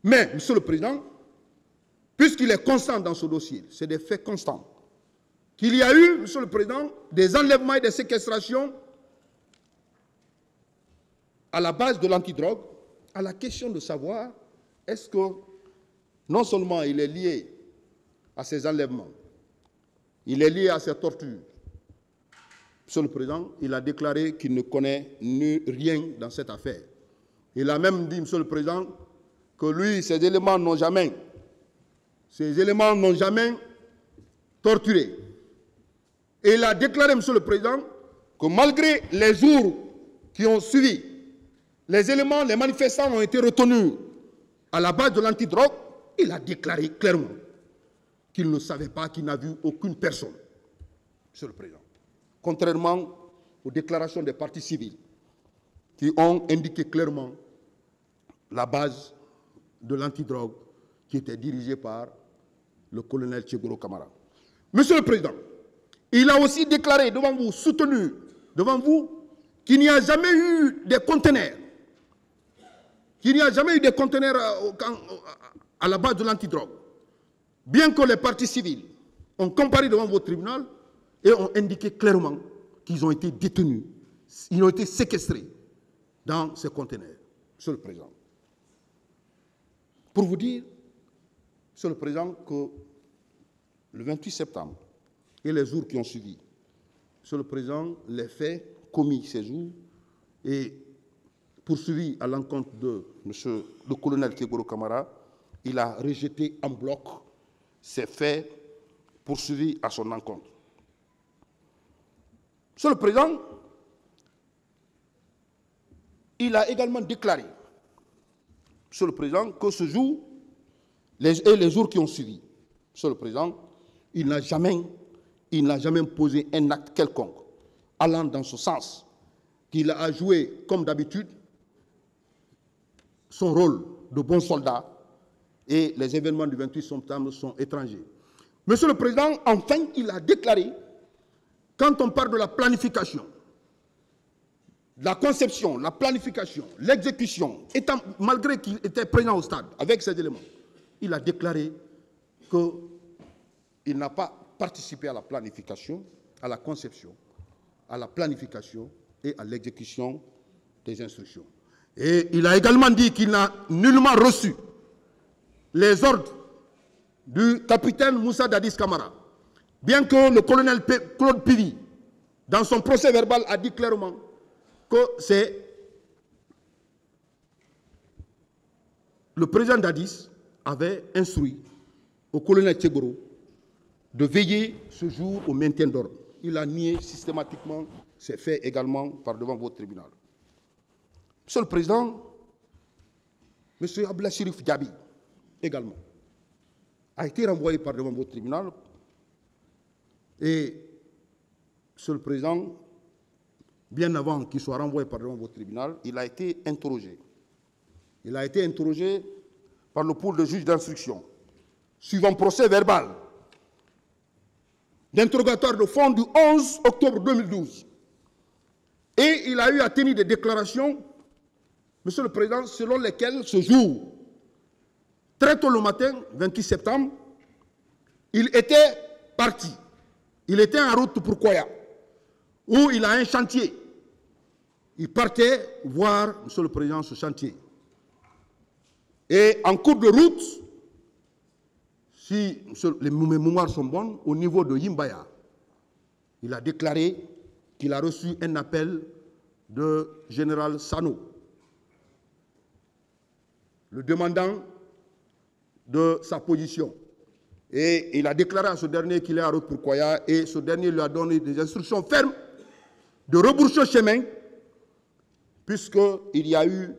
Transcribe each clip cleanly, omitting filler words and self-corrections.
Mais, Monsieur le Président, puisqu'il est constant dans ce dossier, c'est des faits constants, qu'il y a eu, Monsieur le Président, des enlèvements et des séquestrations à la base de l'antidrogue, à la question de savoir est-ce que non seulement il est lié à ces enlèvements, il est lié à ces tortures. Monsieur le Président, il a déclaré qu'il ne connaît rien dans cette affaire. Il a même dit, Monsieur le Président, que lui, ces éléments n'ont jamais torturé. Et il a déclaré, Monsieur le Président, que malgré les jours qui ont suivi, les éléments, les manifestants ont été retenus à la base de l'antidrogue. Il a déclaré clairement qu'il ne savait pas, qu'il n'a vu aucune personne, Monsieur le Président. Contrairement aux déclarations des partis civils qui ont indiqué clairement la base de l'antidrogue qui était dirigée par le colonel Tchegoro Kamara. Monsieur le Président, il a aussi déclaré devant vous, soutenu devant vous, qu'il n'y a jamais eu des conteneurs, à la base de l'antidrogue, bien que les partis civils ont comparé devant votre tribunal et ont indiqué clairement qu'ils ont été détenus, ils ont été séquestrés dans ces conteneurs. Monsieur le Président, pour vous dire, Monsieur le Président, que le 28 septembre et les jours qui ont suivi, Monsieur le Président, les faits commis ces jours et poursuivis à l'encontre de Monsieur le colonel Tchegoro Kamara, il a rejeté en bloc ces faits poursuivis à son encontre. Monsieur le Président, il a également déclaré, Monsieur le Président, que ce jour et les jours qui ont suivi, Monsieur le Président, il n'a jamais posé un acte quelconque allant dans ce sens, qu'il a joué, comme d'habitude, son rôle de bon soldat et les événements du 28 septembre sont étrangers. Monsieur le Président, enfin, il a déclaré, quand on parle de la planification, la conception, la planification, l'exécution, malgré qu'il était présent au stade avec ces éléments, il a déclaré qu'il n'a pas participé à la planification, à la conception, à la planification et à l'exécution des instructions. Et il a également dit qu'il n'a nullement reçu les ordres du capitaine Moussa Dadis Kamara, bien que le colonel Claude Pivi, dans son procès verbal, a dit clairement que c'est le président Dadis avait instruit au colonel Tchegoro de veiller ce jour au maintien d'ordre. Il a nié systématiquement ces faits également par devant votre tribunal. Monsieur le Président, M. Abdallah Chérif Diaby également a été renvoyé par devant votre tribunal et, Monsieur le Président, bien avant qu'il soit renvoyé par devant votre tribunal, il a été interrogé. Il a été interrogé par le pôle de juge d'instruction, suivant procès verbal d'interrogatoire de fond du 11 octobre 2012. Et il a eu à tenir des déclarations, Monsieur le Président, selon lesquelles ce jour, très tôt le matin, 28 septembre, il était parti. Il était en route pour Koya, où il a un chantier. Il partait voir, Monsieur le Président, ce chantier. Et en cours de route, si mes mémoires sont bonnes, au niveau de Yimbaya, il a déclaré qu'il a reçu un appel de général Sano, le demandant de sa position. Et il a déclaré à ce dernier qu'il est en route pour Koya et ce dernier lui a donné des instructions fermes de rebrousser chemin puisqu'il y a eu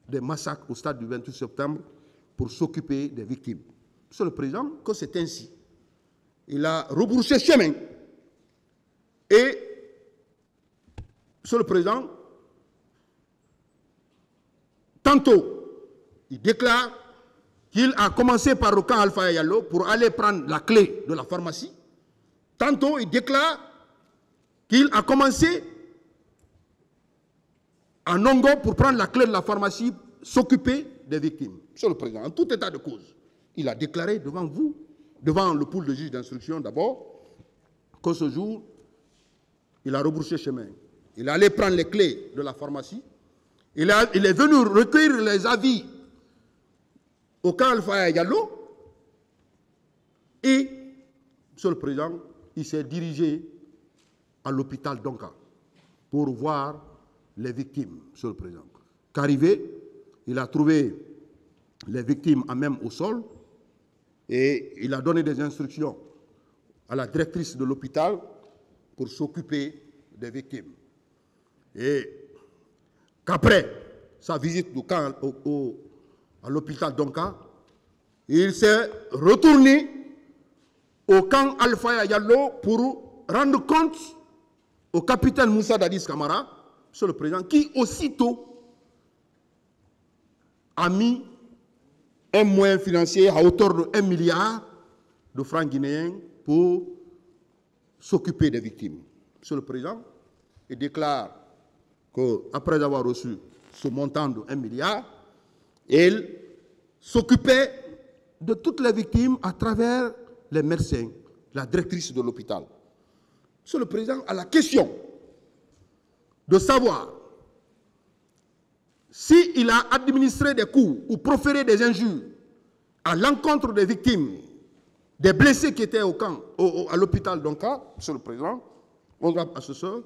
des massacres au stade du 28 septembre pour s'occuper des victimes. Monsieur le Président, que c'est ainsi. Il a rebroussé chemin et, Monsieur le Président, tantôt, il déclare qu'il a commencé par le camp Alpha Yallo pour aller prendre la clé de la pharmacie. Tantôt, il déclare qu'il a commencé à Nongo pour prendre la clé de la pharmacie, s'occuper des victimes. Monsieur le Président, en tout état de cause, il a déclaré devant vous, devant le pool de juges d'instruction d'abord, que ce jour, il a rebroussé chemin. Il est allé prendre les clés de la pharmacie. Il est venu recueillir les avis au camp Alpha Diallo. Et, Monsieur le Président, il s'est dirigé à l'hôpital Donka pour voir les victimes, Monsieur le Président. Qu'arrivé, il a trouvé les victimes à même au sol et il a donné des instructions à la directrice de l'hôpital pour s'occuper des victimes. Et qu'après sa visite du camp à l'hôpital Donka, il s'est retourné au camp Alpha Diallo pour rendre compte au capitaine Moussa Dadis Camara, Monsieur le Président, qui aussitôt a mis un moyen financier à hauteur de 1 milliard de francs guinéens pour s'occuper des victimes. Monsieur le Président, il déclare qu'après avoir reçu ce montant de 1 milliard, il s'occupait de toutes les victimes à travers les médecins, la directrice de l'hôpital. Monsieur le Président, à la question de savoir s'il a administré des coups ou proféré des injures à l'encontre des victimes, des blessés qui étaient au camp, à l'hôpital Donka, Monsieur le Président, honorable assesseur,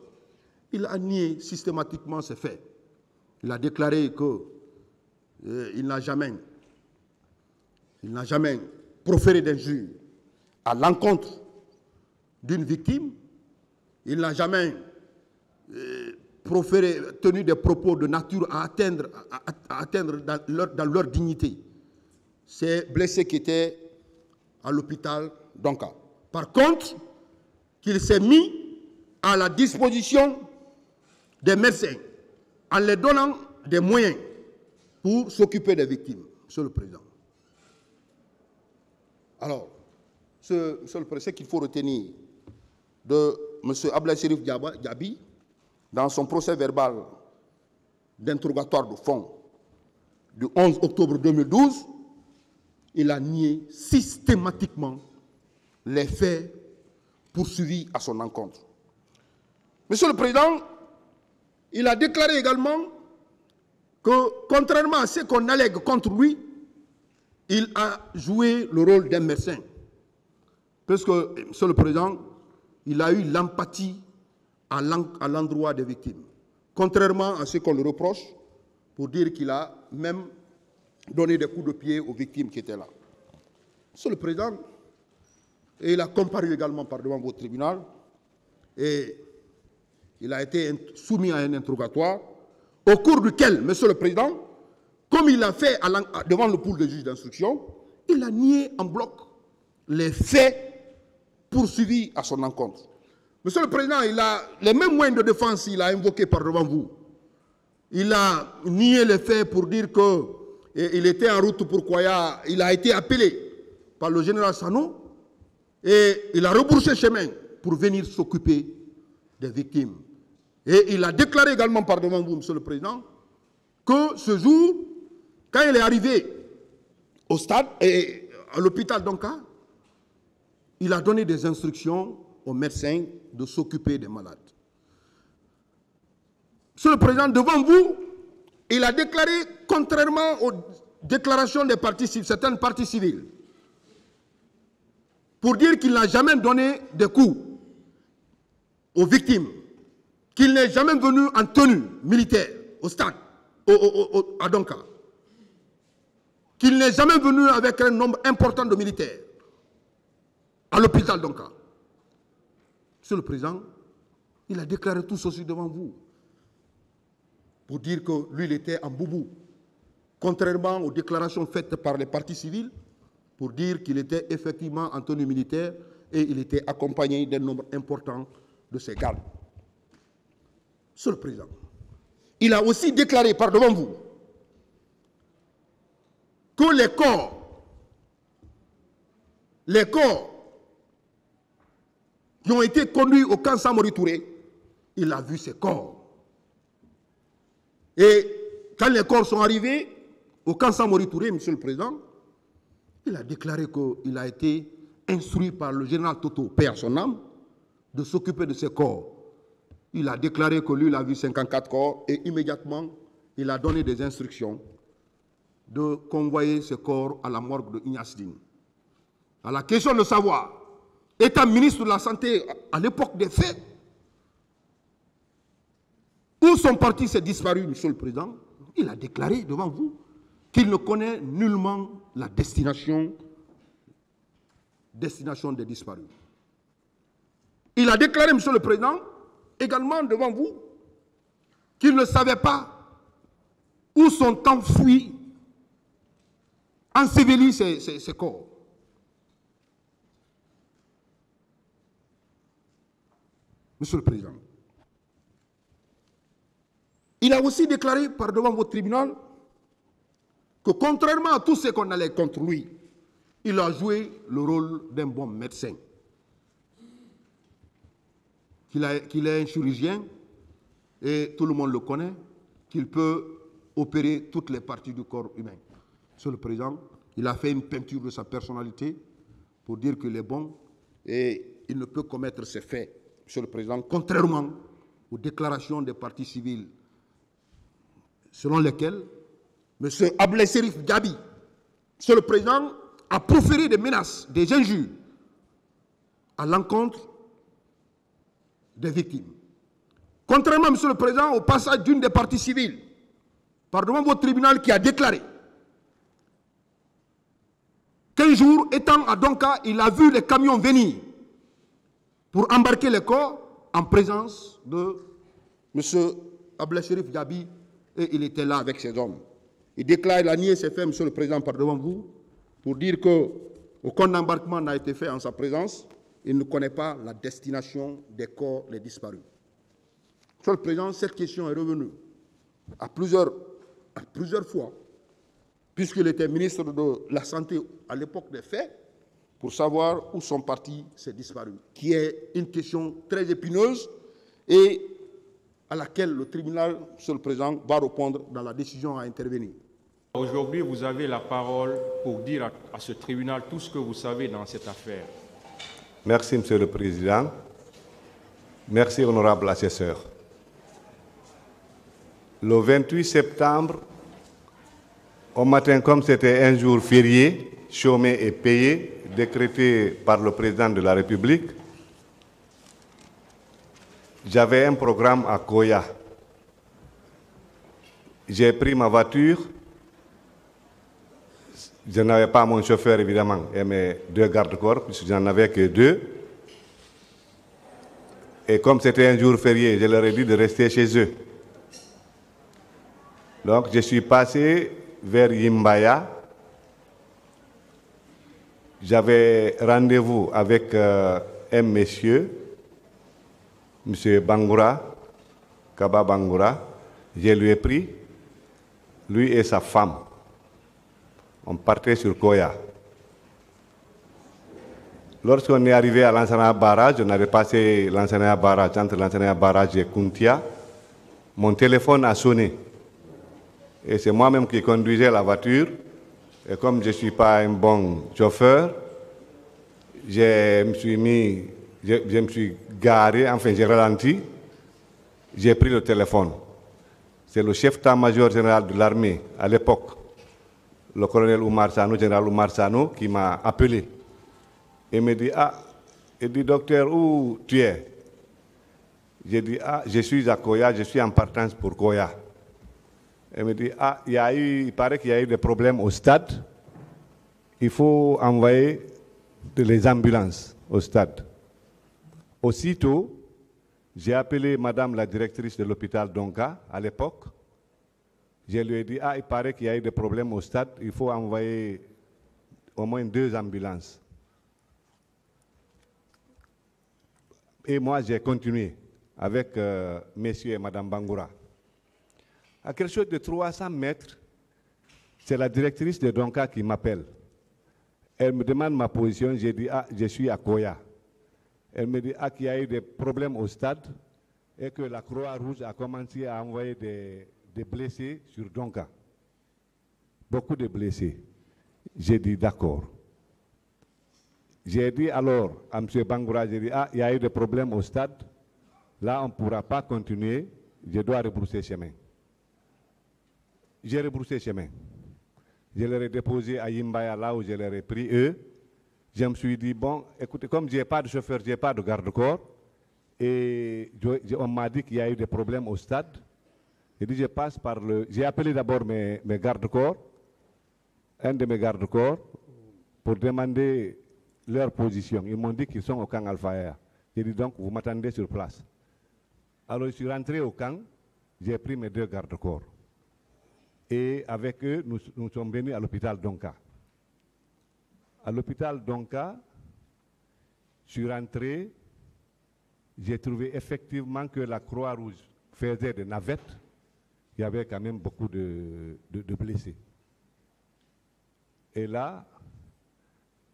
il a nié systématiquement ces faits. Il a déclaré qu'il n'a jamais proféré d'injures à l'encontre d'une victime. Il n'a jamais tenu des propos de nature à atteindre dans leur dignité ces blessés qui étaient à l'hôpital Donka. Par contre, qu'il s'est mis à la disposition des médecins en les donnant des moyens pour s'occuper des victimes, Monsieur le Président. Alors, Monsieur le Président, ce qu'il faut retenir de M. Ablaye Cherif Diaby, dans son procès verbal d'interrogatoire de fond du 11 octobre 2012, il a nié systématiquement les faits poursuivis à son encontre. Monsieur le Président, il a déclaré également que, contrairement à ce qu'on allègue contre lui, il a joué le rôle d'un médecin. Parce que, Monsieur le Président, il a eu l'empathie à l'endroit des victimes. Contrairement à ce qu'on le reproche, pour dire qu'il a même donné des coups de pied aux victimes qui étaient là. Monsieur le Président, il a comparu également devant votre tribunal et il a été soumis à un interrogatoire au cours duquel, Monsieur le Président, comme il l'a fait devant le pool de juges d'instruction, il a nié en bloc les faits poursuivis à son encontre. Monsieur le Président, il a les mêmes moyens de défense qu'il a invoqués par devant vous. Il a nié les faits pour dire qu'il était en route pour Koya. Il a été appelé par le général Sano et il a rebroussé chemin pour venir s'occuper des victimes. Et il a déclaré également par devant vous, Monsieur le Président, que ce jour, quand il est arrivé au stade et à l'hôpital Donka, il a donné des instructions aux médecins de s'occuper des malades. Monsieur le Président, devant vous, il a déclaré, contrairement aux déclarations des partis civiles, certaines parties civiles, pour dire qu'il n'a jamais donné de coups aux victimes, qu'il n'est jamais venu en tenue militaire au stade, à Donka, qu'il n'est jamais venu avec un nombre important de militaires à l'hôpital Donka. Monsieur le Président, il a déclaré tout ceci devant vous pour dire que lui, il était en boubou, contrairement aux déclarations faites par les partis civils, pour dire qu'il était effectivement en tenue militaire et il était accompagné d'un nombre important de ses gardes. Monsieur le Président, il a aussi déclaré par devant vous que les corps qui ont été conduits au camp Samori Touré, il a vu ces corps. Et quand les corps sont arrivés, au camp Samori Touré, Monsieur le Président, il a déclaré qu'il a été instruit par le général Toto, paix à son âme, de s'occuper de ses corps. Il a déclaré que lui, il a vu 54 corps et immédiatement, il a donné des instructions de convoyer ces corps à la morgue de Ignasdine. À la question de savoir, étant ministre de la Santé à l'époque des faits, où sont partis ces disparus, Monsieur le Président? Il a déclaré devant vous qu'il ne connaît nullement la destination des disparus. Il a déclaré, Monsieur le Président, également devant vous, qu'il ne savait pas où sont enfouis, ensevelis ces corps. Monsieur le Président, il a aussi déclaré par devant votre tribunal que contrairement à tout ce qu'on allait contre lui, il a joué le rôle d'un bon médecin. Qu'il est un chirurgien, et tout le monde le connaît, qu'il peut opérer toutes les parties du corps humain. Monsieur le Président, il a fait une peinture de sa personnalité pour dire qu'il est bon et il ne peut commettre ces faits. Monsieur le Président, contrairement aux déclarations des partis civils selon lesquelles M. Ablaye Serif Diaby, Monsieur le Président, a proféré des menaces, des injures à l'encontre des victimes. Contrairement, Monsieur le Président, au passage d'une des parties civiles, par devant votre tribunal qui a déclaré qu'un jour, étant à Donka, il a vu les camions venir pour embarquer les corps en présence de M. Ablaye Serif Diaby et il était là avec ses hommes. Il déclare, il a nié ses faits, Monsieur le Président, par devant vous, pour dire qu'aucun embarquement n'a été fait en sa présence. Il ne connaît pas la destination des corps des disparus. Monsieur le Président, cette question est revenue à plusieurs fois, puisqu'il était ministre de la Santé à l'époque des faits, pour savoir où sont partis ces disparus, qui est une question très épineuse et à laquelle le tribunal, Monsieur le Président, va répondre dans la décision à intervenir. Aujourd'hui, vous avez la parole pour dire à ce tribunal tout ce que vous savez dans cette affaire. Merci, Monsieur le Président. Merci, honorable assesseur. Le 28 septembre, au matin, comme c'était un jour férié, chômé et payé, décrété par le Président de la République, j'avais un programme à Koya. J'ai pris ma voiture. Je n'avais pas mon chauffeur, évidemment, et mes deux gardes-corps, puisque je n'en avais que deux. Et comme c'était un jour férié, je leur ai dit de rester chez eux. Donc, je suis passé vers Yimbaya. J'avais rendez-vous avec un monsieur, M. Bangoura, Kaba Bangoura. Je lui ai pris, lui et sa femme. On partait sur Koya. Lorsqu'on est arrivé à l'Ansana Barrage, on avait passé l'Ansana Barrage, entre l'Ansana Barrage et Kuntia, mon téléphone a sonné. Et c'est moi-même qui conduisais la voiture. Et comme je ne suis pas un bon chauffeur, je me suis garé, enfin j'ai ralenti, j'ai pris le téléphone. C'est le chef d'état-major général de l'armée à l'époque, le colonel Oumar Sano, général Oumar Sano, qui m'a appelé. Il me dit, il dit, docteur, où tu es? J'ai dit, je suis à Koya, je suis en partance pour Koya. Il me dit, il paraît qu'il y a eu des problèmes au stade. Il faut envoyer les ambulances au stade. Aussitôt, j'ai appelé madame la directrice de l'hôpital Donka, à l'époque. Je lui ai dit, il paraît qu'il y a eu des problèmes au stade, il faut envoyer au moins 2 ambulances. Et moi, j'ai continué avec messieurs et madame Bangoura. À quelque chose de 300 mètres, c'est la directrice de Donka qui m'appelle. Elle me demande ma position, j'ai dit, je suis à Koya. Elle me dit, qu'il y a eu des problèmes au stade et que la Croix-Rouge a commencé à envoyer des blessés sur Donka. beaucoup de blessés. J'ai dit d'accord. J'ai dit alors à M. Bangoura, j'ai dit, ah, il y a eu des problèmes au stade. Là, on ne pourra pas continuer. Je dois rebrousser chemin. J'ai rebroussé chemin. Je leur ai déposé à Yimbaya, là où je leur ai pris eux. Je me suis dit, bon, écoutez, comme je n'ai pas de chauffeur, je n'ai pas de garde-corps, et on m'a dit qu'il y a eu des problèmes au stade. J'ai dit, je passe par le... J'ai appelé d'abord mes garde-corps, un de mes garde-corps, pour demander leur position. Ils m'ont dit qu'ils sont au camp Al-Faya. J'ai dit, donc, vous m'attendez sur place. Alors, je suis rentré au camp, j'ai pris mes 2 garde-corps. Et avec eux, nous sommes venus à l'hôpital Donka. À l'hôpital Donka, je suis rentré, j'ai trouvé effectivement que la Croix-Rouge faisait des navettes. Il y avait quand même beaucoup de blessés. Et là,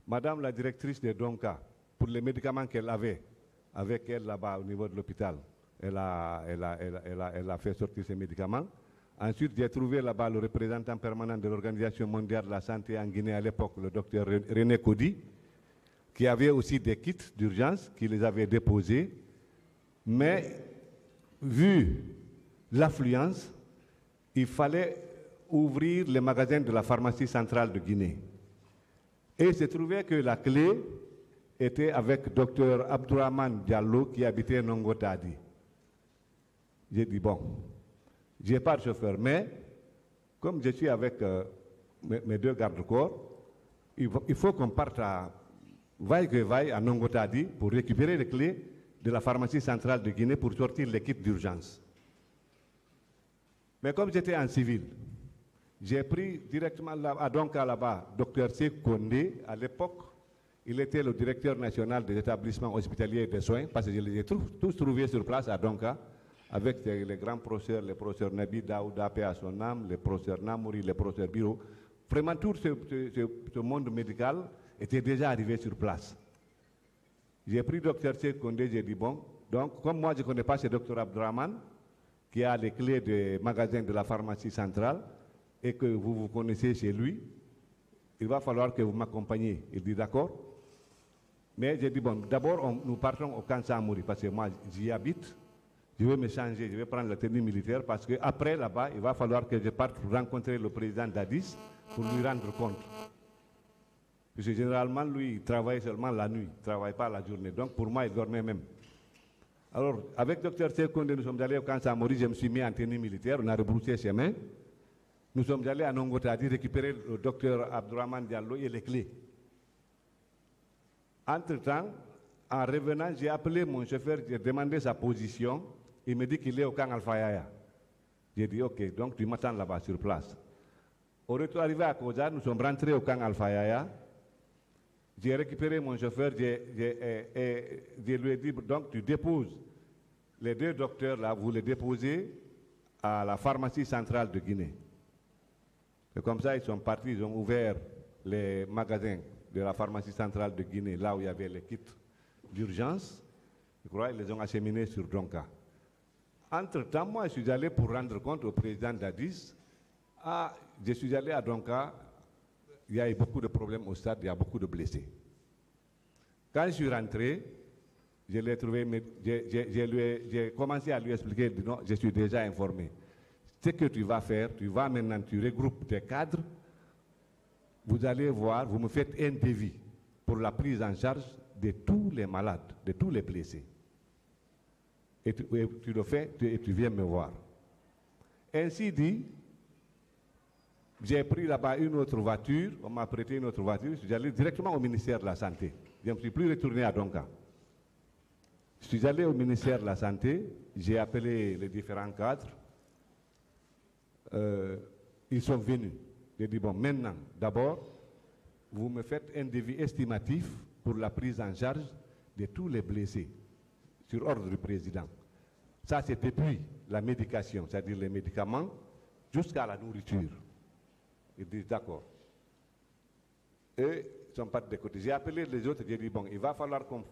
Madame la directrice de Donka, pour les médicaments qu'elle avait avec elle là-bas au niveau de l'hôpital, elle a fait sortir ces médicaments. Ensuite, j'ai trouvé là-bas le représentant permanent de l'Organisation mondiale de la santé en Guinée à l'époque, le docteur René Kodi, qui avait aussi des kits d'urgence, qui les avait déposés. Mais, vu l'affluence, il fallait ouvrir les magasins de la pharmacie centrale de Guinée. Et il s'est trouvé que la clé était avec docteur Abdourahmane Diallo, qui habitait Nongotadi. J'ai dit, bon, je n'ai pas de chauffeur, mais comme je suis avec mes 2 garde-corps, il faut qu'on parte à vaille que vaille à Nongotadi pour récupérer les clés de la pharmacie centrale de Guinée pour sortir l'équipe d'urgence. Mais comme j'étais en civil, j'ai pris directement à Donka là-bas, Dr Sekou Kondé, à l'époque, il était le directeur national des établissements hospitaliers de soins, parce que je les ai tous trouvés sur place à Donka, avec les grands professeurs, les professeurs Nabi Daouda, paix à son âme, les professeurs Namouri, les professeurs Biro. Vraiment, tout ce monde médical était déjà arrivé sur place. J'ai pris Dr Sekou Kondé, j'ai dit, bon, donc, comme moi je ne connais pas ce Dr Abdourahmane, qui a les clés des magasins de la pharmacie centrale, et que vous vous connaissez chez lui, il va falloir que vous m'accompagniez. Il dit d'accord. Mais j'ai dit, bon, d'abord, nous partons au camp Samouri, parce que moi, j'y habite. Je vais me changer, je vais prendre la tenue militaire, parce qu'après, là-bas, il va falloir que je parte pour rencontrer le président d'Addis pour lui rendre compte. Parce que généralement, lui, il travaille seulement la nuit, il ne travaille pas la journée. Donc, pour moi, il dormait même. Alors, avec Dr Sekou Kondé, nous sommes allés au camp Samouri, je me suis mis en tenue militaire, on a rebroussé chemin. Nous sommes allés à Nongotadi récupérer le docteur Abdourahmane Diallo et les clés. Entre-temps, en revenant, j'ai appelé mon chauffeur, j'ai demandé sa position. Il me dit qu'il est au camp Al-Faya. J'ai dit, ok, donc tu m'attends là-bas sur place. Au retour arrivé à Koza, nous sommes rentrés au camp Al-Faya. J'ai récupéré mon chauffeur, je lui ai dit, donc tu déposes les 2 docteurs là, vous les déposez à la pharmacie centrale de Guinée. Et comme ça, ils sont partis, ils ont ouvert les magasins de la pharmacie centrale de Guinée, là où il y avait les kits d'urgence. Je crois qu'ils les ont acheminés sur Donka. Entre-temps, moi, je suis allé pour rendre compte au président d'Addis. Ah, je suis allé à Donka, il y a eu beaucoup de problèmes au stade, il y a beaucoup de blessés. Quand je suis rentré, je l'ai trouvé, j'ai commencé à lui expliquer, non, je suis déjà informé. Ce que tu vas faire, tu vas maintenant, tu regroupes tes cadres, vous allez voir, vous me faites un devis pour la prise en charge de tous les malades, de tous les blessés. Et tu le fais et tu viens me voir. Ainsi dit, j'ai pris là-bas une autre voiture, on m'a prêté une autre voiture, je suis allé directement au ministère de la Santé. Je ne me suis plus retourné à Donka. Je suis allé au ministère de la Santé, j'ai appelé les différents cadres. Ils sont venus. J'ai dit, bon, maintenant, d'abord, vous me faites un devis estimatif pour la prise en charge de tous les blessés, sur ordre du président. Ça, c'est depuis la médication, c'est-à-dire les médicaments, jusqu'à la nourriture. Ils disent, d'accord. Et ils ne sont pas de côté. J'ai appelé les autres, j'ai dit, bon, il va falloir qu'on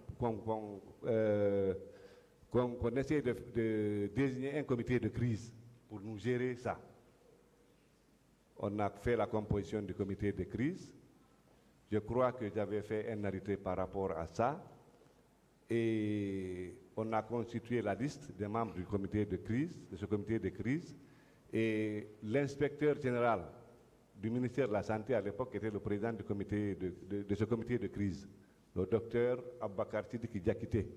essaie de désigner un comité de crise pour nous gérer ça. on a fait la composition du comité de crise. Je crois que j'avais fait un arrêté par rapport à ça. Et on a constitué la liste des membres du comité de crise, de ce comité de crise. Et l'inspecteur général du ministère de la Santé à l'époque était le président du comité de ce comité de crise, le docteur Abakar Sidiki Diakité.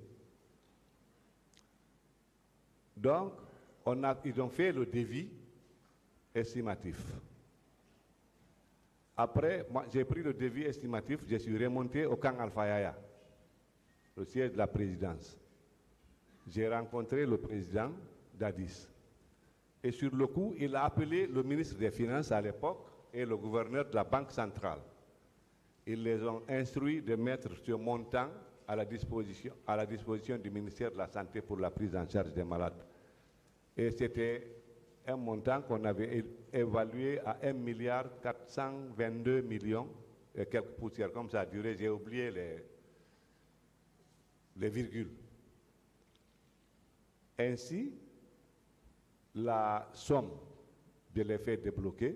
Donc, ils ont fait le devis estimatif. Après, moi, j'ai pris le devis estimatif, je suis remonté au camp Alpha Yaya, le siège de la présidence. J'ai rencontré le président d'Addis. Et sur le coup, il a appelé le ministre des Finances à l'époque et le gouverneur de la Banque centrale. Ils les ont instruits de mettre ce montant à la disposition du ministère de la Santé pour la prise en charge des malades. Et c'était un montant qu'on avait évalué à 1,422 milliard et quelques poussières, comme ça a duré, j'ai oublié les virgules. Ainsi, la somme, je l'ai fait débloquer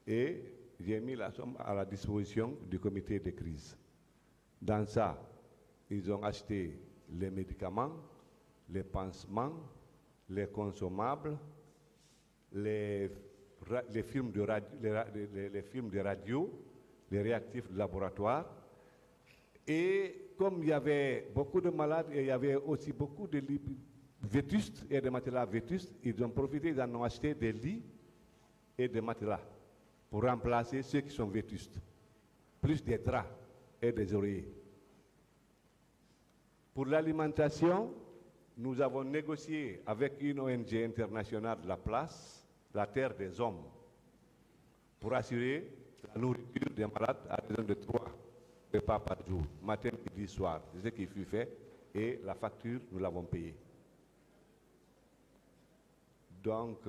et j'ai mis la somme à la disposition du comité de crise. Dans ça, ils ont acheté les médicaments, les pansements, les consommables, les films de radio, les réactifs de laboratoire. Et comme il y avait beaucoup de malades et il y avait aussi beaucoup de lits vétustes et de matelas vétustes, ils ont profité, ils en ont acheté des lits et des matelas pour remplacer ceux qui sont vétustes, plus des draps et des oreillers. Pour l'alimentation, nous avons négocié avec une ONG internationale de la place, la Terre des Hommes, pour assurer la nourriture des malades à raison de 3 repas par jour, matin, midi, soir. C'est ce qui fut fait et la facture, nous l'avons payée. Donc,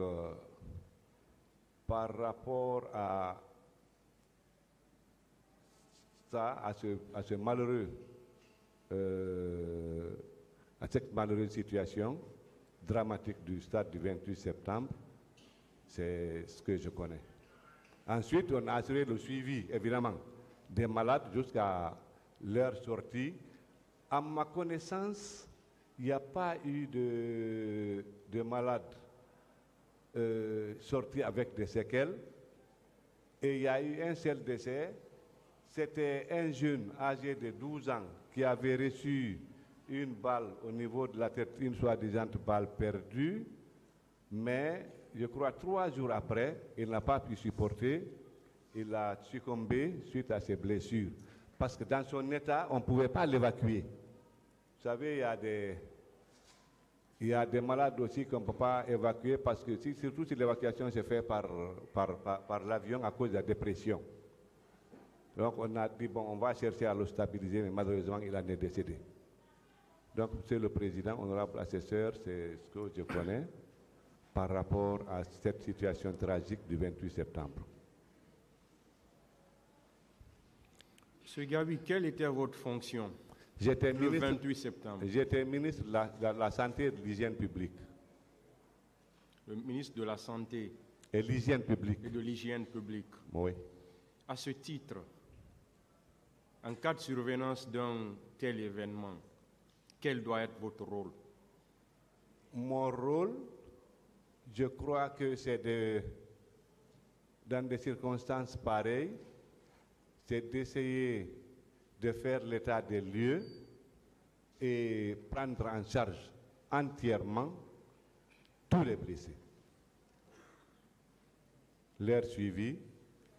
par rapport à ça, à ce malheureux, à cette malheureuse situation dramatique du stade du 28 septembre, c'est ce que je connais. Ensuite, on a assuré le suivi, évidemment, des malades jusqu'à leur sortie. À ma connaissance, il n'y a pas eu de malades sortis avec des séquelles. Et il y a eu un seul décès. C'était un jeune âgé de 12 ans qui avait reçu une balle au niveau de la tête, une soi-disant balle perdue. Mais je crois 3 jours après, il n'a pas pu supporter. Il a succombé suite à ses blessures. Parce que dans son état, on ne pouvait pas l'évacuer. Vous savez, il y a des malades aussi qu'on ne peut pas évacuer parce que surtout si l'évacuation se fait par l'avion à cause de la dépression. Donc on a dit, bon, on va chercher à le stabiliser, mais malheureusement, il en est décédé. Donc, c'est le président, honorable assesseur, c'est ce que je connais par rapport à cette situation tragique du 28 septembre. M. Gabi, quelle était votre fonction le 28 septembre? J'étais ministre de la Santé et de l'Hygiène publique. Le ministre de la Santé et l'Hygiène publique. Et de l'Hygiène publique. Oui. À ce titre, en cas de survenance d'un tel événement, quel doit être votre rôle? Mon rôle, je crois que c'est dans des circonstances pareilles, c'est d'essayer de faire l'état des lieux et prendre en charge entièrement tous les blessés. Leur suivi,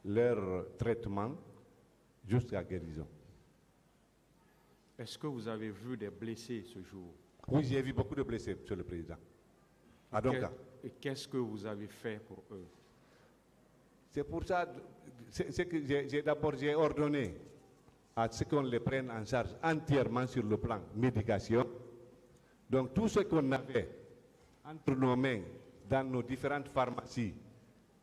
leur traitement jusqu'à guérison. Est-ce que vous avez vu des blessés ce jour? Oui, j'ai vu beaucoup de blessés, Monsieur le Président. Et qu'est-ce que vous avez fait pour eux? C'est pour ça que j'ai ordonné à ce qu'on les prenne en charge entièrement sur le plan médication. Donc tout ce qu'on avait entre nos mains dans nos différentes pharmacies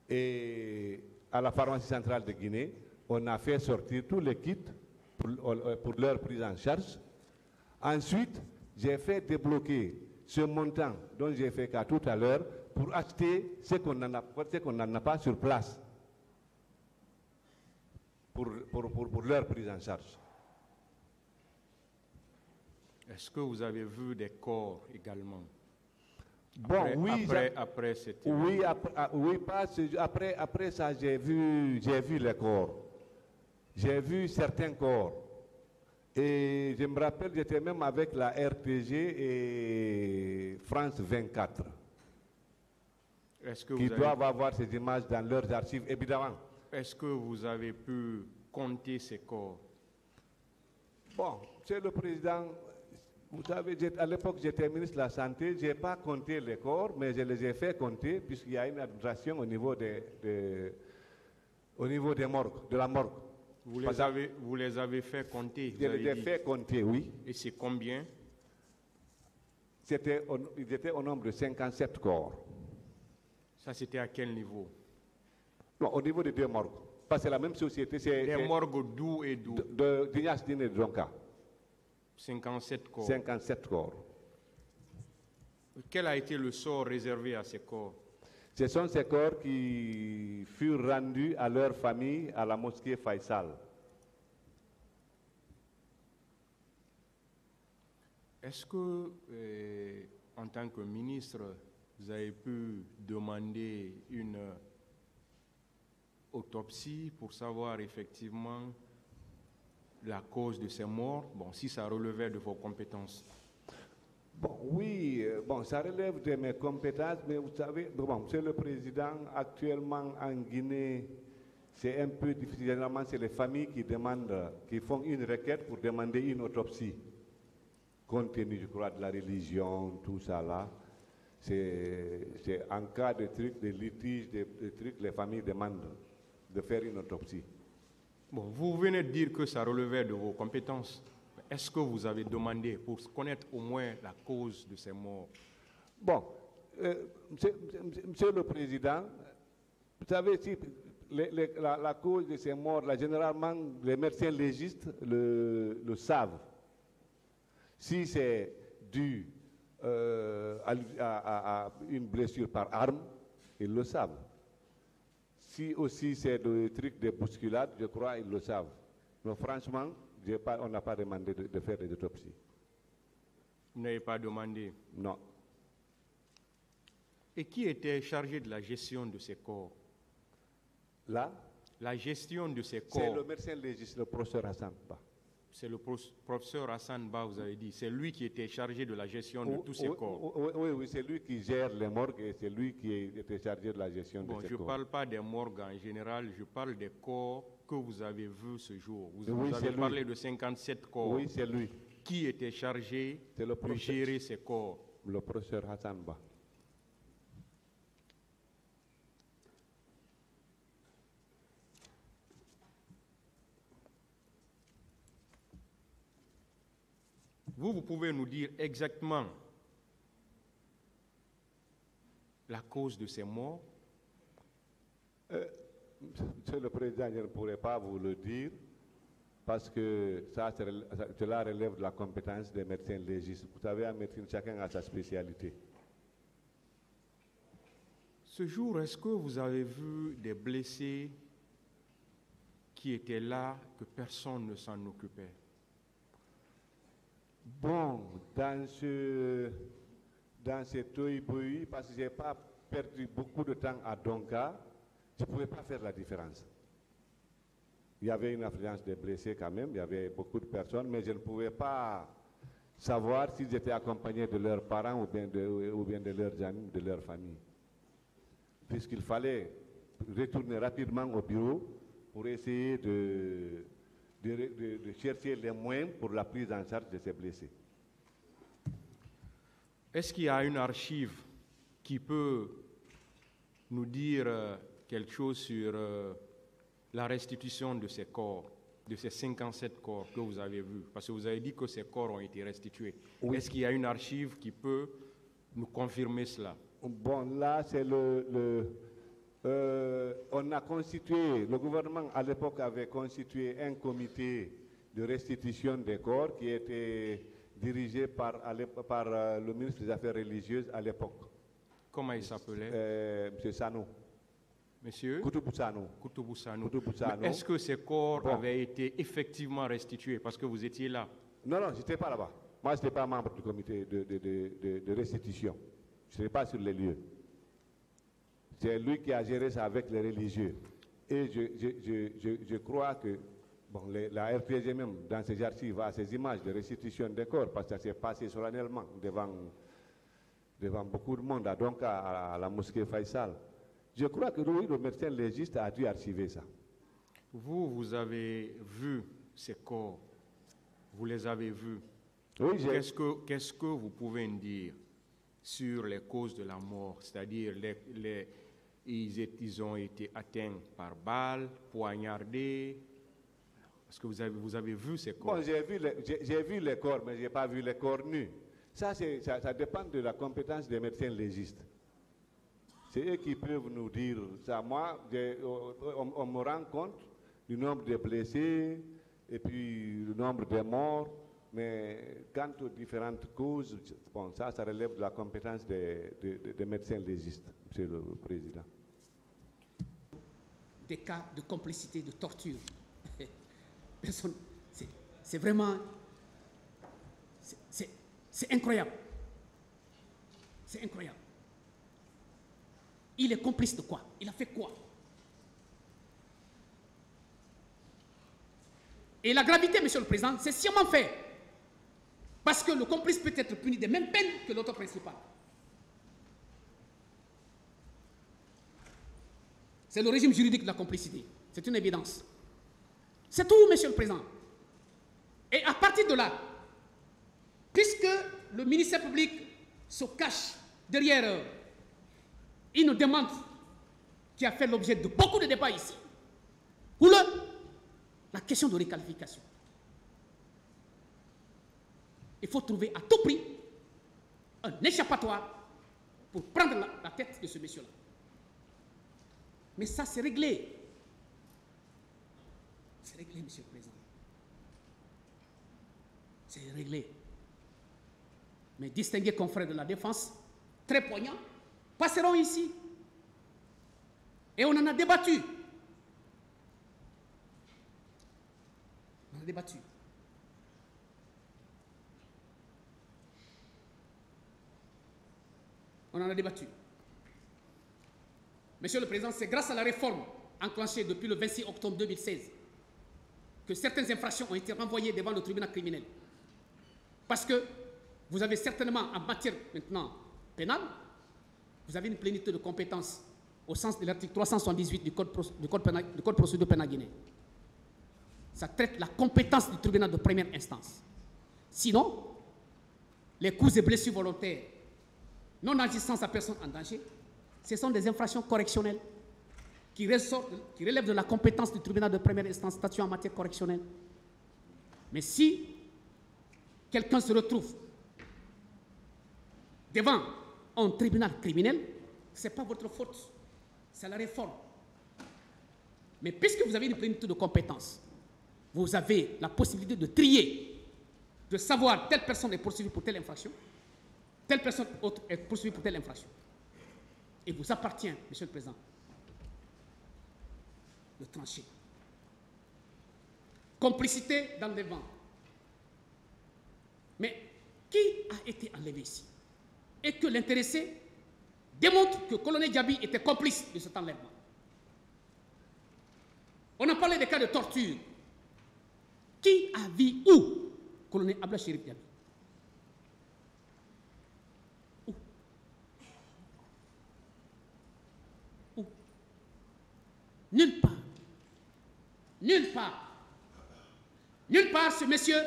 et à la pharmacie centrale de Guinée, on a fait sortir tous les kits pour leur prise en charge. Ensuite, j'ai fait débloquer ce montant dont j'ai fait cas tout à l'heure pour acheter ce qu'on n'en a pas sur place. pour leur prise en charge. Est-ce que vous avez vu des corps également? Bon, Après cette oui, après ça, j'ai vu les corps. J'ai vu certains corps. Et je me rappelle, j'étais même avec la RTG et France 24. Qui doivent avoir ces images dans leurs archives, évidemment. Est-ce que vous avez pu compter ces corps? Bon, c'est le président. Vous savez, à l'époque, j'étais ministre de la Santé. Je n'ai pas compté les corps, mais je les ai fait compter, puisqu'il y a une administration au niveau des morgues, de la morgue. Vous les avez fait compter? Je les ai fait compter, oui. Et c'est combien? Ils étaient au nombre de 57 corps. Ça, c'était à quel niveau? Non, au niveau des deux morgues. Parce que c'est la même société. Les morgues d'où et d'où? De Dignasdine et de Donka. 57 corps. 57 corps. Quel a été le sort réservé à ces corps? Ce sont ces corps qui furent rendus à leur famille à la mosquée Faisal. Est-ce que, en tant que ministre, vous avez pu demander une autopsie pour savoir effectivement la cause de ces morts, bon, si ça relevait de vos compétences? Bon, oui, bon, ça relève de mes compétences, mais vous savez, bon, Monsieur le Président, actuellement en Guinée, c'est un peu difficile. Généralement, c'est les familles qui font une requête pour demander une autopsie. Compte tenu, je crois, de la religion, tout ça là. C'est en cas de trucs, de litiges, de trucs, les familles demandent de faire une autopsie. Bon, vous venez de dire que ça relevait de vos compétences. Est-ce que vous avez demandé pour connaître au moins la cause de ces morts? Bon, Monsieur le Président, vous savez, si la cause de ces morts, là, généralement, les médecins légistes le savent. Si c'est dû à une blessure par arme, ils le savent. Si aussi c'est des trucs de bousculade, je crois qu'ils le savent. Mais franchement, on n'a pas demandé de faire des autopsies. Vous n'avez pas demandé? Non. Et qui était chargé de la gestion de ces corps? Là? La gestion de ces corps. C'est le médecin légiste, le professeur Hassan Ba. C'est le professeur Hassan Ba, vous avez dit. C'est lui qui était chargé de la gestion de tous ces corps. Oui, c'est lui qui gère les morgues et c'est lui qui était chargé de la gestion de ces corps. Je ne parle pas des morgues en général, je parle des corps que vous avez vus ce jour. Vous avez parlé de 57 corps. Oui, c'est lui. Qui était chargé de gérer ces corps? Le professeur Hassan Ba. Vous pouvez nous dire exactement la cause de ces morts? Monsieur le Président, je ne pourrais pas vous le dire parce que cela relève de la compétence des médecins légistes. Vous savez, en médecine, chacun a sa spécialité. Ce jour, est-ce que vous avez vu des blessés qui étaient là, que personne ne s'en occupait? Bon, dans ce Toïboui, parce que je n'ai pas perdu beaucoup de temps à Donka, je ne pouvais pas faire la différence. Il y avait une affluence des blessés quand même, il y avait beaucoup de personnes, mais je ne pouvais pas savoir s'ils étaient accompagnés de leurs parents ou bien de leurs amis, de leur famille. Puisqu'il fallait retourner rapidement au bureau pour essayer de chercher les moyens pour la prise en charge de ces blessés. Est-ce qu'il y a une archive qui peut nous dire quelque chose sur la restitution de ces corps, de ces 57 corps que vous avez vus? Parce que vous avez dit que ces corps ont été restitués. Oui. Est-ce qu'il y a une archive qui peut nous confirmer cela? Bon, là, c'est on a constitué, le gouvernement à l'époque avait constitué un comité de restitution des corps qui était dirigé par le ministre des Affaires religieuses à l'époque. Comment il s'appelait? M. Sano. Monsieur Koutouboussano. Koutouboussano. Est-ce que ces corps avaient été effectivement restitués parce que vous étiez là? Non, non, je n'étais pas là-bas. Moi, je n'étais pas membre du comité de restitution. Je n'étais pas sur les lieux. C'est lui qui a géré ça avec les religieux. Et je crois que bon, la RPG même, dans ses archives, a ces images de restitution des corps, parce que ça s'est passé solennellement devant beaucoup de monde, donc à la mosquée Faisal. Je crois que oui, le médecin légiste a dû archiver ça. Vous avez vu ces corps, vous les avez vus. Oui, qu'est-ce que vous pouvez nous dire sur les causes de la mort, c'est-à-dire ils ont été atteints par balles, poignardés? Est-ce que vous avez vu ces corps? Bon, j'ai vu les corps, mais je n'ai pas vu les corps nus. Ça dépend de la compétence des médecins légistes. C'est eux qui peuvent nous dire ça. Moi, on me rend compte du nombre de blessés et puis le nombre de morts. Mais quant aux différentes causes, bon, ça relève de la compétence des médecins légistes, Monsieur le Président. Des cas de complicité, de torture. Personne, c'est vraiment, c'est incroyable. C'est incroyable. Il est complice de quoi? Il a fait quoi? Et la gravité, Monsieur le Président, c'est sciemment fait. Parce que le complice peut être puni des mêmes peines que l'auteur principal. C'est le régime juridique de la complicité. C'est une évidence. C'est tout, Monsieur le Président. Et à partir de là, puisque le ministère public se cache derrière une demande qui a fait l'objet de beaucoup de débats ici, pour la question de réqualification, il faut trouver à tout prix un échappatoire pour prendre la tête de ce monsieur-là. Mais ça, c'est réglé. C'est réglé, Monsieur le Président. C'est réglé. Mes distingués confrères de la défense, très poignants, passeront ici. Et on en a débattu. On en a débattu. On en a débattu. Monsieur le Président, c'est grâce à la réforme enclenchée depuis le 26 octobre 2016 que certaines infractions ont été renvoyées devant le tribunal criminel. Parce que vous avez certainement, en matière maintenant pénale, vous avez une plénitude de compétences au sens de l'article 378 du Code procédure pénale guinéen. Ça traite la compétence du tribunal de première instance. Sinon, les coups et blessures volontaires, non-agissance à personne en danger, ce sont des infractions correctionnelles qui relèvent de la compétence du tribunal de première instance statuant en matière correctionnelle. Mais si quelqu'un se retrouve devant un tribunal criminel, ce n'est pas votre faute, c'est la réforme. Mais puisque vous avez une plénitude de compétences, vous avez la possibilité de trier, de savoir telle personne est poursuivie pour telle infraction, telle personne autre est poursuivie pour telle infraction. Il vous appartient, Monsieur le Président, de trancher. Complicité d'enlèvement. Mais qui a été enlevé ici? Et que l'intéressé démontre que le colonel Diaby était complice de cet enlèvement. On a parlé des cas de torture. Qui a vu où colonel Abla Chérif Diaby? Où? Où? Nulle part. Nulle part. Nulle part, ce monsieur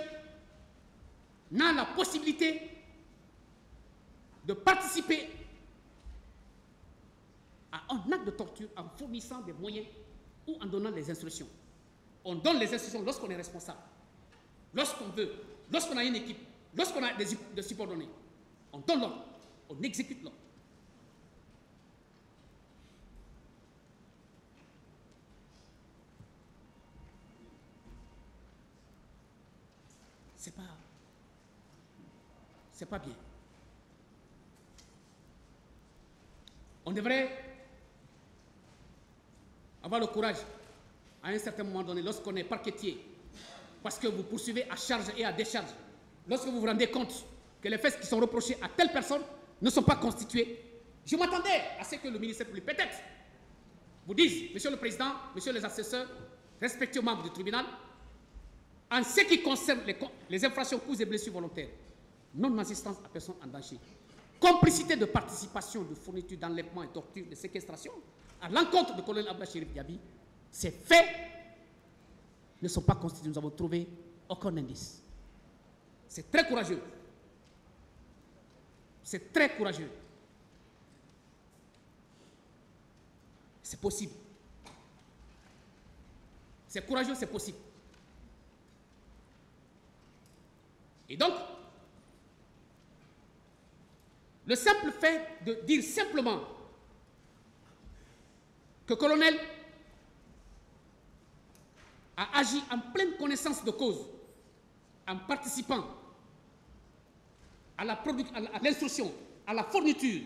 n'a la possibilité de participer à un acte de torture en fournissant des moyens ou en donnant des instructions. On donne les instructions lorsqu'on est responsable, lorsqu'on veut, lorsqu'on a une équipe, lorsqu'on a des subordonnés. On donne l'ordre, on exécute l'ordre. C'est pas bien. On devrait avoir le courage, à un certain moment donné, lorsqu'on est parquetier, parce que vous poursuivez à charge et à décharge, lorsque vous vous rendez compte que les faits qui sont reprochés à telle personne ne sont pas constitués, je m'attendais à ce que le ministère public, peut-être, vous dise, Monsieur le Président, Messieurs les assesseurs, respectueux membres du tribunal, en ce qui concerne les infractions, coups et blessures volontaires, non-assistance à personne en danger, complicité de participation, de fourniture, d'enlèvement et torture, de séquestration, à l'encontre du colonel Abba Chérif Diaby, ces faits ne sont pas constitués. Nous avons trouvé aucun indice. C'est très courageux. C'est très courageux. C'est possible. C'est courageux, c'est possible. Et donc, le simple fait de dire simplement que le colonel a agi en pleine connaissance de cause, en participant à l'instruction, à la fourniture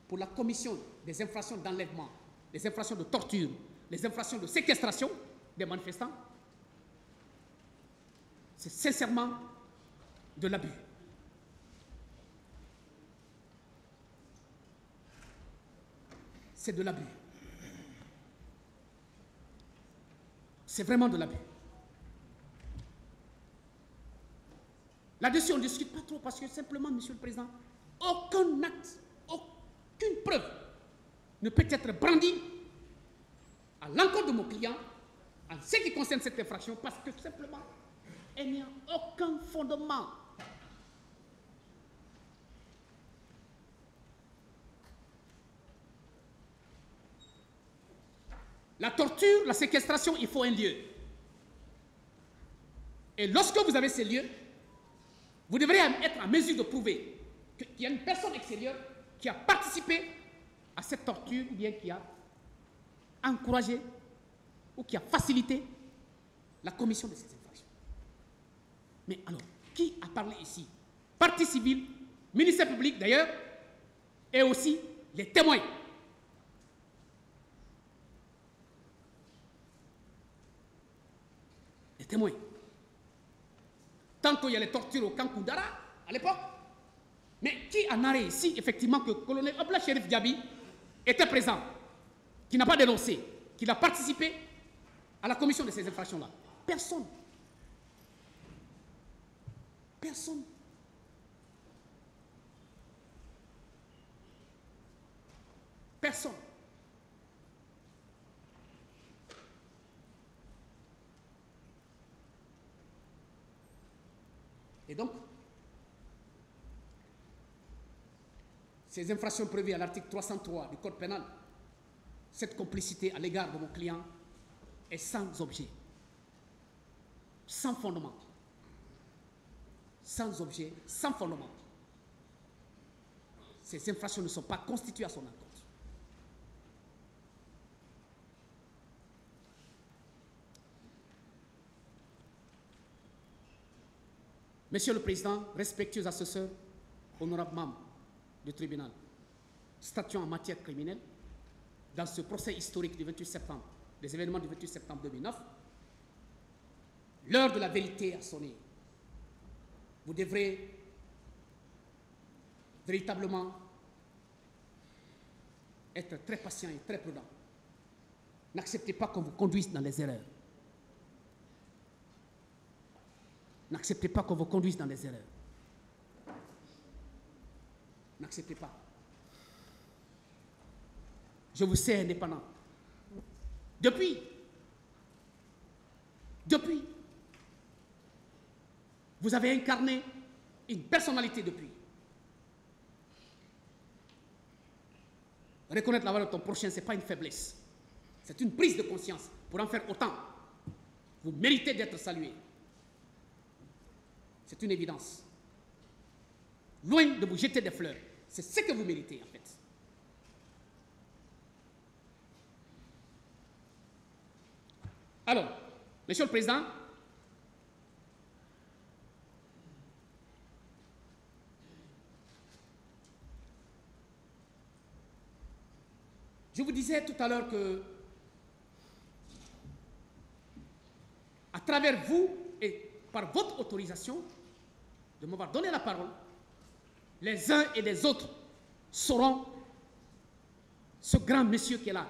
pour la commission des infractions d'enlèvement, des infractions de torture, les infractions de séquestration des manifestants, c'est sincèrement de l'abus. C'est de l'abus. C'est vraiment de l'abus. Là-dessus, on ne discute pas trop parce que simplement, Monsieur le Président, aucun acte, aucune preuve ne peut être brandie à l'encontre de mon client en ce qui concerne cette infraction parce que simplement, il n'y a aucun fondement. La torture, la séquestration, il faut un lieu. Et lorsque vous avez ces lieux, vous devrez être en mesure de prouver qu'il y a une personne extérieure qui a participé à cette torture ou bien qui a encouragé ou qui a facilité la commission de ces infractions. Mais alors, qui a parlé ici? Partie civile, ministère public d'ailleurs, et aussi les témoins. Les témoins. Tantôt il y a les tortures au camp Koudara, à l'époque. Mais qui a narré ici, effectivement, que le colonel Abla Chérif Diaby était présent, qui n'a pas dénoncé, qui a participé à la commission de ces infractions-là? Personne. Personne. Personne. Et donc, ces infractions prévues à l'article 303 du Code pénal, cette complicité à l'égard de mon client est sans objet, sans fondement. Sans objet, sans fondement. Ces infractions ne sont pas constituées à son encontre. Monsieur le Président, respectueux assesseurs, honorables membres du tribunal, statuant en matière criminelle, dans ce procès historique du 28 septembre, des événements du 28 septembre 2009, l'heure de la vérité a sonné. Vous devrez véritablement être très patient et très prudent. N'acceptez pas qu'on vous conduise dans les erreurs. N'acceptez pas qu'on vous conduise dans les erreurs. N'acceptez pas. Je vous sais indépendant. Depuis, vous avez incarné une personnalité depuis. Reconnaître la valeur de ton prochain, ce n'est pas une faiblesse. C'est une prise de conscience. Pour en faire autant, vous méritez d'être salué. C'est une évidence. Loin de vous jeter des fleurs, c'est ce que vous méritez en fait. Alors, Monsieur le Président, je vous disais tout à l'heure que travers vous et par votre autorisation de m'avoir donné la parole, les uns et les autres sauront ce grand monsieur qui est là.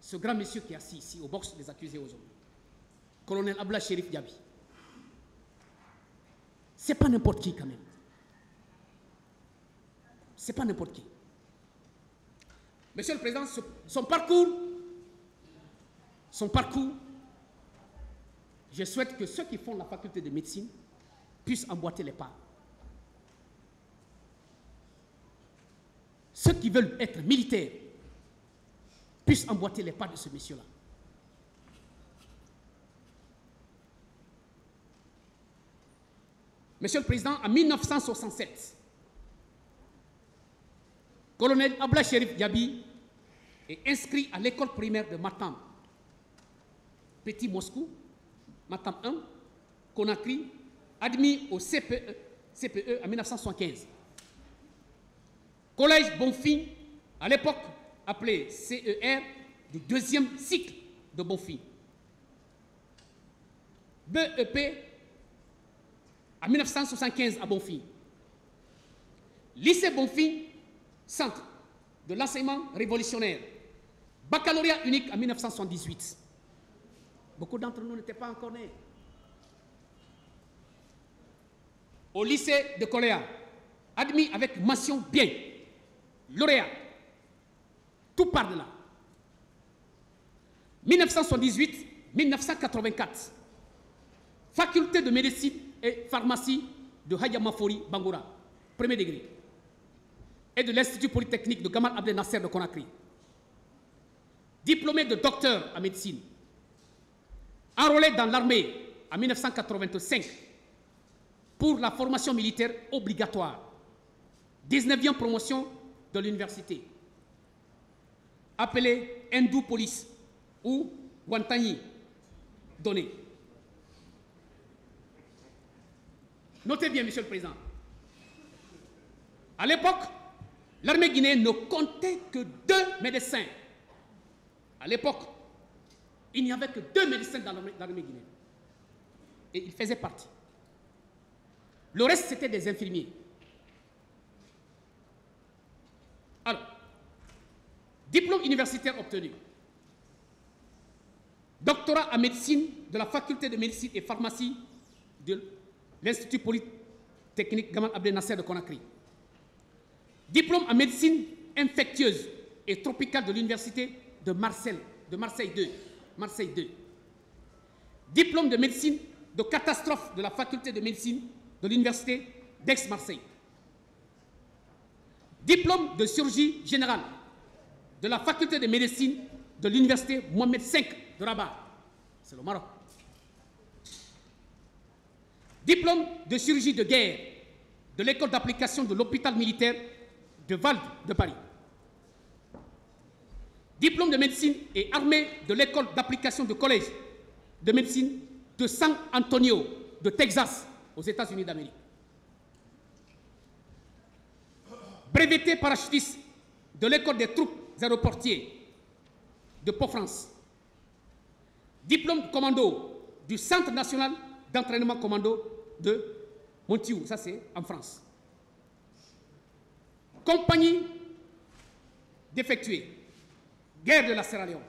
Ce grand monsieur qui est assis ici au box des accusés aujourd'hui. Colonel Abla Chérif Diaby. C'est pas n'importe qui quand même. C'est pas n'importe qui. Monsieur le Président, son parcours, je souhaite que ceux qui font la faculté de médecine puissent emboîter les pas. Ceux qui veulent être militaires puissent emboîter les pas de ce monsieur-là. Monsieur le Président, en 1967, colonel Abla Chérif Diaby est inscrit à l'école primaire de Matam, Petit Moscou, Matam 1, Conakry, admis au CPE en 1975. Collège Bonfim, à l'époque appelé CER, du deuxième cycle de Bonfim. BEP, en 1975 à Bonfim. Lycée Bonfim, centre de l'enseignement révolutionnaire. Baccalauréat unique en 1978. Beaucoup d'entre nous n'étaient pas encore nés. Au lycée de Coléa, admis avec mention bien, lauréat. Tout part de là. 1978-1984, faculté de médecine et pharmacie de Hayamafori, Bangoura, premier degré, et de l'Institut Polytechnique de Gamal Abdel Nasser de Conakry. Diplômé de docteur en médecine, enrôlé dans l'armée en 1985 pour la formation militaire obligatoire, 19e promotion de l'université, appelée Hindou Police ou Wantagni, donné. Notez bien, Monsieur le Président, à l'époque, l'armée guinéenne ne comptait que 2 médecins. À l'époque, il n'y avait que 2 médecins dans l'armée guinéenne. Et il faisait partie. Le reste, c'était des infirmiers. Alors, diplôme universitaire obtenu. Doctorat en médecine de la faculté de médecine et pharmacie de l'Institut Polytechnique Gamal Abdel Nasser de Conakry. Diplôme en médecine infectieuse et tropicale de l'université de Marseille 2. Diplôme de médecine de catastrophe de la faculté de médecine de l'université d'Aix-Marseille. Diplôme de chirurgie générale de la faculté de médecine de l'université Mohamed V de Rabat. C'est le Maroc. Diplôme de chirurgie de guerre de l'école d'application de l'hôpital militaire de Valde de Paris. Diplôme de médecine et armée de l'école d'application de collège de médecine de San Antonio de Texas aux États-Unis d'Amérique. Breveté parachutiste de l'école des troupes aéroportiers de Port-France. Diplôme de commando du Centre national d'entraînement commando de Montiou, ça c'est en France. Compagnie d'effectuer guerre de la Sierra Leone,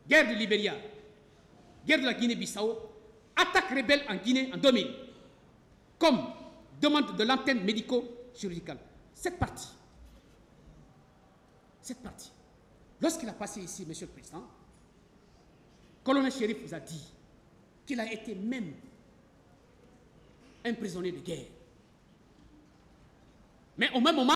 guerre du Libéria, guerre de la Guinée-Bissau, attaque rebelle en Guinée en 2000, comme demande de l'antenne médico-chirurgicale. Cette partie, lorsqu'il a passé ici, Monsieur le Président, colonel Chérif vous a dit qu'il a été même un prisonnier de guerre. Mais au même moment,